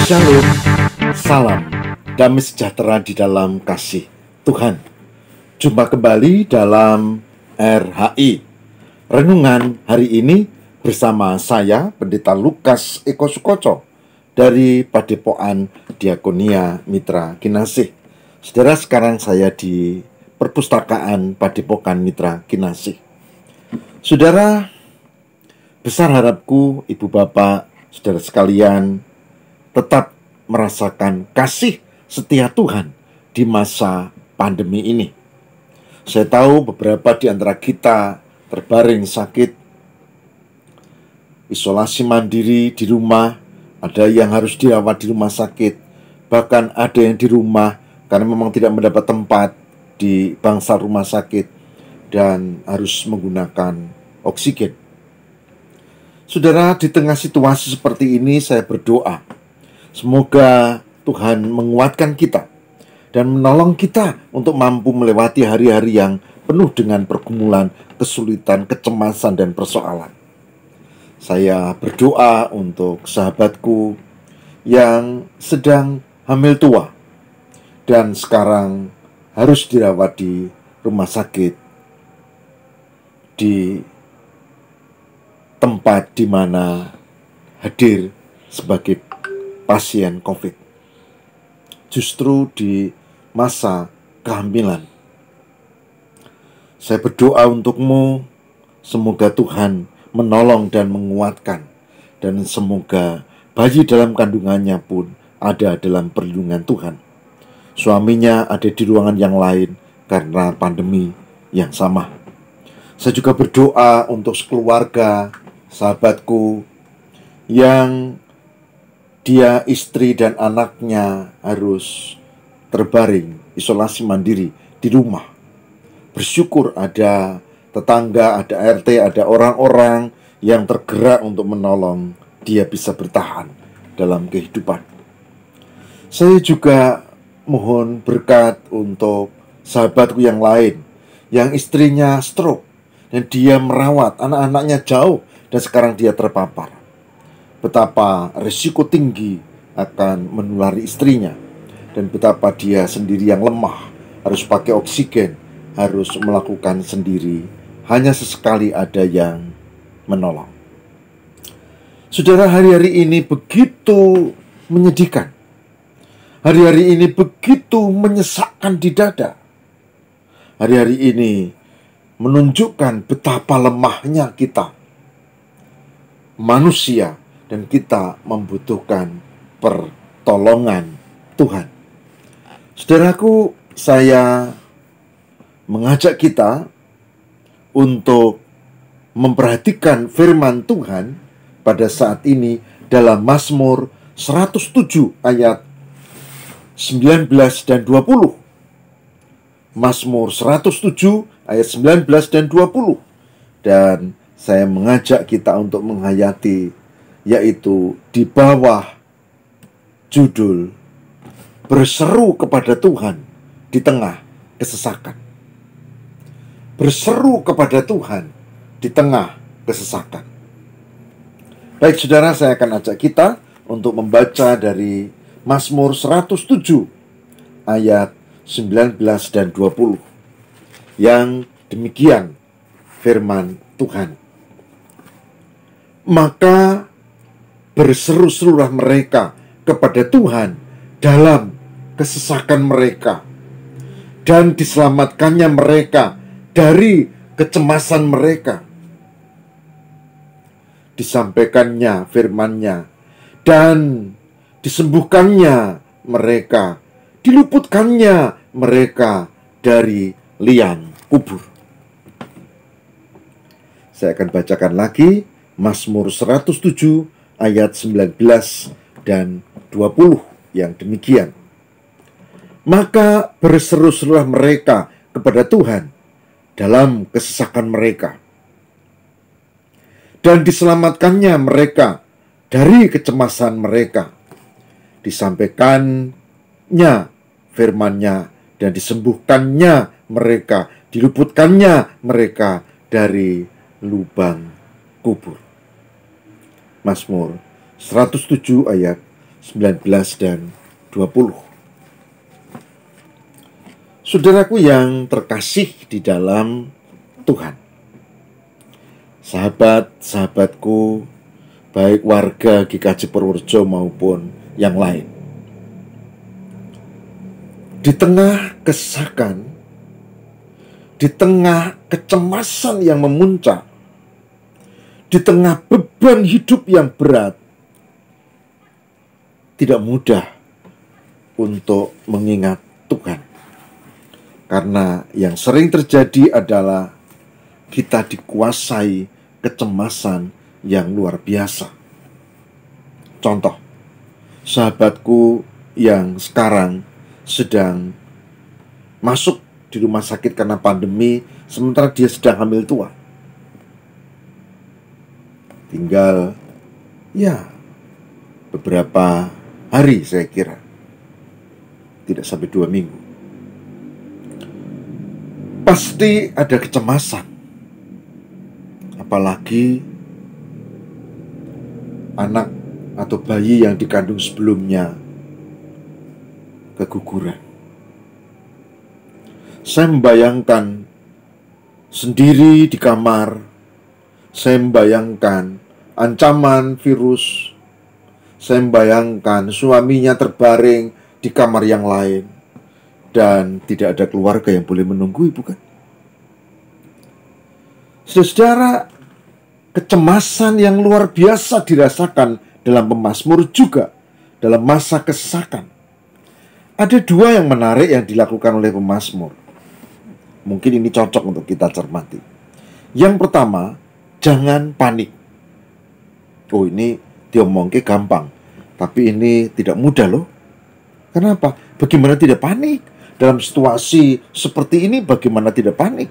Shalom, salam, damai sejahtera di dalam kasih Tuhan. Jumpa kembali dalam RHI Renungan hari ini bersama saya, Pendeta Lukas Eko Sukoco dari Padepokan Diakonia Mitra Kinasih. Saudara, sekarang saya di Perpustakaan Padepokan Mitra Kinasih. Saudara, besar harapku Ibu Bapak, saudara sekalian, tetap merasakan kasih setia Tuhan di masa pandemi ini. Saya tahu beberapa di antara kita terbaring sakit, isolasi mandiri di rumah, ada yang harus dirawat di rumah sakit, bahkan ada yang di rumah karena memang tidak mendapat tempat di bangsal rumah sakit dan harus menggunakan oksigen. Saudara, di tengah situasi seperti ini saya berdoa, semoga Tuhan menguatkan kita dan menolong kita untuk mampu melewati hari-hari yang penuh dengan pergumulan, kesulitan, kecemasan, dan persoalan. Saya berdoa untuk sahabatku yang sedang hamil tua dan sekarang harus dirawat di rumah sakit, di tempat di mana hadir sebagai pasien COVID, justru di masa kehamilan. Saya berdoa untukmu, semoga Tuhan menolong dan menguatkan, dan semoga bayi dalam kandungannya pun ada dalam perlindungan Tuhan. Suaminya ada di ruangan yang lain karena pandemi yang sama. Saya juga berdoa untuk sekeluarga, sahabatku yang dia, istri, dan anaknya harus terbaring isolasi mandiri di rumah. Bersyukur ada tetangga, ada RT, ada orang-orang yang tergerak untuk menolong dia bisa bertahan dalam kehidupan. Saya juga mohon berkat untuk sahabatku yang lain yang istrinya stroke dan dia merawat anak-anaknya jauh dan sekarang dia terpapar. Betapa risiko tinggi akan menulari istrinya dan betapa dia sendiri yang lemah, harus pakai oksigen, harus melakukan sendiri, hanya sesekali ada yang menolong. Saudara, hari-hari ini begitu menyedihkan. Hari-hari ini begitu menyesakkan di dada. Hari-hari ini menunjukkan betapa lemahnya kita manusia dan kita membutuhkan pertolongan Tuhan. Saudaraku, saya mengajak kita untuk memperhatikan firman Tuhan pada saat ini dalam Mazmur 107 ayat 19 dan 20. Mazmur 107 ayat 19 dan 20. Dan saya mengajak kita untuk menghayati, yaitu di bawah judul berseru kepada Tuhan di tengah kesesakan. Berseru kepada Tuhan di tengah kesesakan. Baik saudara, saya akan ajak kita untuk membaca dari Mazmur 107 ayat 19 dan 20. Yang demikian firman Tuhan. Maka berseru-serulah mereka kepada Tuhan dalam kesesakan mereka, dan diselamatkannya mereka dari kecemasan mereka. Disampaikannya firman-Nya dan disembuhkannya mereka, diluputkannya mereka dari liang kubur. Saya akan bacakan lagi Mazmur 107 ayat 19 dan 20 yang demikian. Maka berseru-serulah mereka kepada Tuhan dalam kesesakan mereka, dan diselamatkannya mereka dari kecemasan mereka. Disampaikannya firman-Nya dan disembuhkannya mereka, diluputkannya mereka dari lubang kubur. Mazmur 107 ayat 19 dan 20. Saudaraku yang terkasih di dalam Tuhan, sahabat-sahabatku, baik warga GKJ Purworejo maupun yang lain, di tengah kesesakan, di tengah kecemasan yang memuncak, di tengah beban hidup yang berat, tidak mudah untuk mengingat Tuhan. Karena yang sering terjadi adalah kita dikuasai kecemasan yang luar biasa. Contoh, sahabatku yang sekarang sedang masuk di rumah sakit karena pandemi, sementara dia sedang hamil tua. Tinggal beberapa hari, saya kira tidak sampai 2 minggu. Pasti ada kecemasan, apalagi anak atau bayi yang dikandung sebelumnya keguguran. Saya membayangkan sendiri di kamar, saya membayangkan ancaman virus, saya membayangkan suaminya terbaring di kamar yang lain, dan tidak ada keluarga yang boleh menunggui, bukan? Saudara, kecemasan yang luar biasa dirasakan dalam pemazmur juga dalam masa kesesakan. Ada 2 yang menarik yang dilakukan oleh pemazmur. Mungkin ini cocok untuk kita cermati. Yang pertama, jangan panik. Oh, ini diomongke gampang, tapi ini tidak mudah loh. Kenapa? Bagaimana tidak panik? Dalam situasi seperti ini bagaimana tidak panik?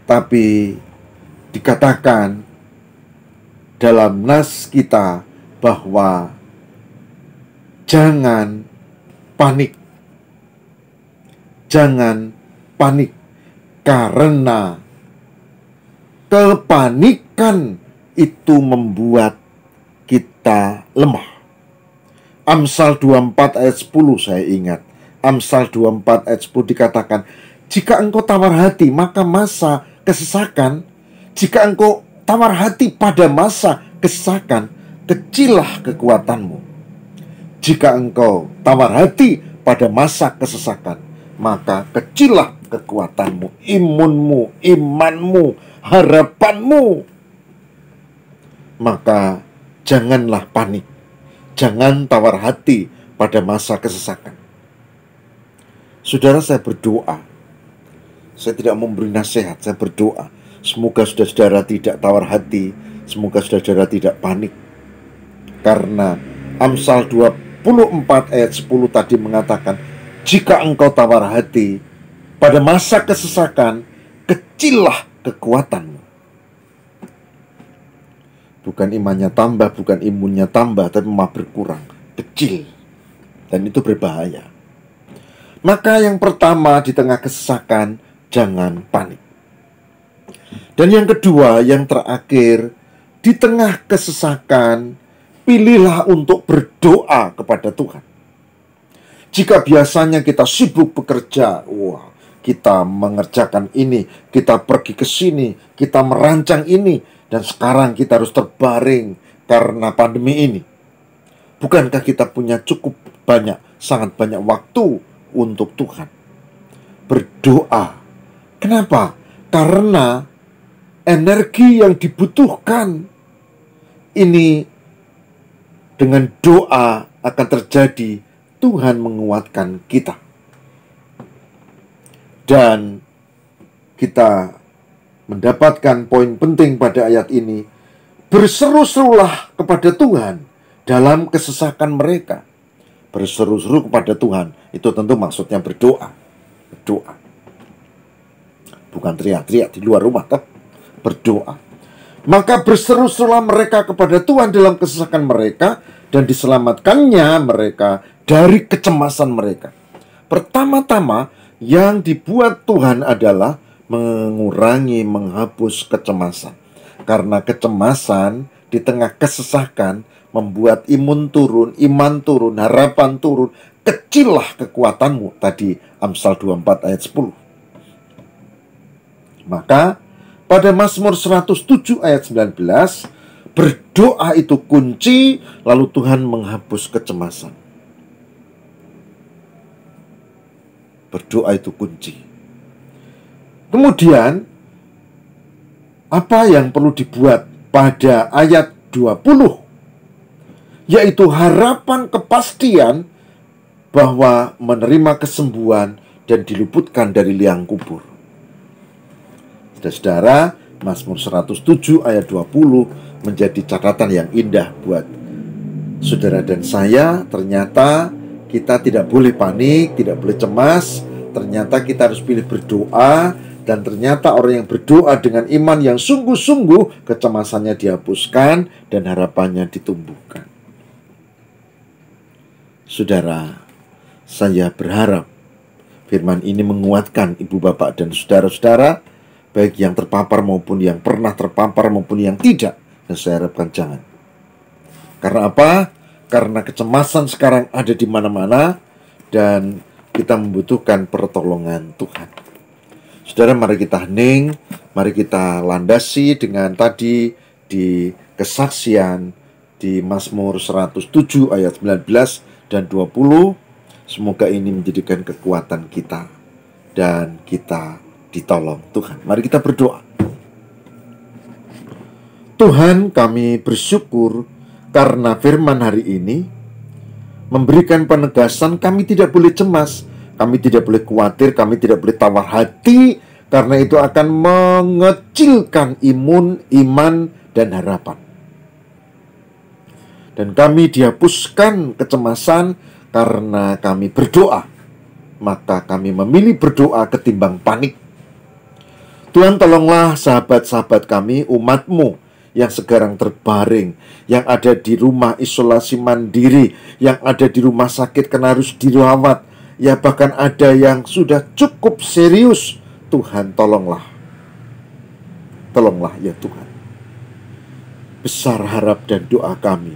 Tapi dikatakan dalam nas kita bahwa jangan panik. Jangan panik, karena kepanikan itu membuat kita lemah. Amsal 24 ayat 10 saya ingat. Amsal 24 ayat 10 dikatakan, jika engkau tawar hati maka masa kesesakan, jika engkau tawar hati pada masa kesesakan, kecillah kekuatanmu. Jika engkau tawar hati pada masa kesesakan, maka kecillah kekuatanmu, imunmu, imanmu, harapanmu. Maka janganlah panik, jangan tawar hati pada masa kesesakan. Saudara, saya berdoa, saya tidak memberi nasihat, saya berdoa, semoga saudara-saudara tidak tawar hati, semoga saudara-saudara tidak panik. Karena Amsal 24 ayat 10 tadi mengatakan, jika engkau tawar hati pada masa kesesakan, kecillah kekuatanmu. Bukan imannya tambah, bukan imunnya tambah, tapi malah berkurang, kecil. Dan itu berbahaya. Maka yang pertama, di tengah kesesakan, jangan panik. Dan yang kedua, yang terakhir, di tengah kesesakan, pilihlah untuk berdoa kepada Tuhan. Jika biasanya kita sibuk bekerja, kita mengerjakan ini, kita pergi ke sini, kita merancang ini, dan sekarang kita harus terbaring karena pandemi ini. Bukankah kita punya cukup banyak, sangat banyak waktu untuk Tuhan? Berdoa. Kenapa? Karena energi yang dibutuhkan ini dengan doa akan terjadi. Tuhan menguatkan kita. Dan kita mendapatkan poin penting pada ayat ini. Berseru-serulah kepada Tuhan dalam kesesakan mereka. Berseru-seru kepada Tuhan, itu tentu maksudnya berdoa. Berdoa. Bukan teriak-teriak di luar rumah, tapi berdoa. Maka berseru-serulah mereka kepada Tuhan dalam kesesakan mereka, dan diselamatkannya mereka dari kecemasan mereka. Pertama-tama yang dibuat Tuhan adalah mengurangi, menghapus kecemasan. Karena kecemasan di tengah kesesakan, membuat iman turun, harapan turun. Kecillah kekuatanmu. Tadi Amsal 24 ayat 10. Maka pada Mazmur 107 ayat 19, berdoa itu kunci, lalu Tuhan menghapus kecemasan. Berdoa itu kunci. Kemudian, apa yang perlu dibuat pada ayat 20? Yaitu harapan kepastian bahwa menerima kesembuhan dan diluputkan dari liang kubur. Saudara-saudara, Mazmur 107 ayat 20 menjadi catatan yang indah buat saudara dan saya. Ternyata kita tidak boleh panik, tidak boleh cemas. Ternyata kita harus pilih berdoa. Dan ternyata orang yang berdoa dengan iman yang sungguh-sungguh, kecemasannya dihapuskan dan harapannya ditumbuhkan. Saudara, saya berharap firman ini menguatkan ibu bapak dan saudara-saudara, baik yang terpapar maupun yang pernah terpapar maupun yang tidak. Dan saya harapkan jangan. Karena apa? Karena kecemasan sekarang ada di mana-mana dan kita membutuhkan pertolongan Tuhan. Saudara, mari kita hening, mari kita landasi dengan tadi di kesaksian di Mazmur 107 ayat 19 dan 20. Semoga ini menjadikan kekuatan kita dan kita ditolong Tuhan. Mari kita berdoa. Tuhan, kami bersyukur karena firman hari ini memberikan penegasan kami tidak boleh cemas, kami tidak boleh khawatir, kami tidak boleh tawar hati, karena itu akan mengecilkan iman, dan harapan. Dan kami dihapuskan kecemasan karena kami berdoa. Maka kami memilih berdoa ketimbang panik. Tuhan, tolonglah sahabat-sahabat kami, umat-Mu yang sekarang terbaring, yang ada di rumah isolasi mandiri, yang ada di rumah sakit karena harus dirawat, ya bahkan ada yang sudah cukup serius. Tuhan, tolonglah. Tolonglah ya Tuhan. Besar harap dan doa kami,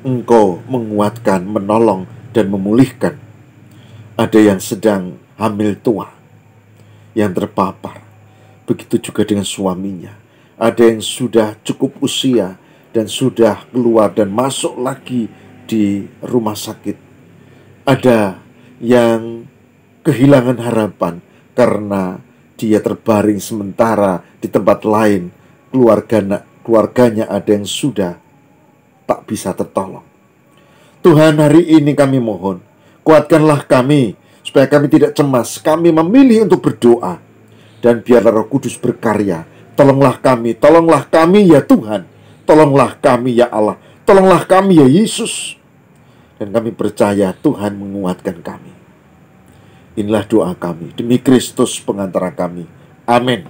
Engkau menguatkan, menolong, dan memulihkan. Ada yang sedang hamil tua, yang terpapar. Begitu juga dengan suaminya. Ada yang sudah cukup usia dan sudah keluar dan masuk lagi di rumah sakit. Ada yang kehilangan harapan karena dia terbaring sementara di tempat lain. Keluarganya ada yang sudah tak bisa tertolong. Tuhan, hari ini kami mohon, kuatkanlah kami supaya kami tidak cemas. Kami memilih untuk berdoa, dan biarlah Roh Kudus berkarya. Tolonglah kami ya Tuhan. Tolonglah kami ya Allah. Tolonglah kami ya Yesus. Dan kami percaya Tuhan menguatkan kami. Inilah doa kami demi Kristus pengantara kami. Amin.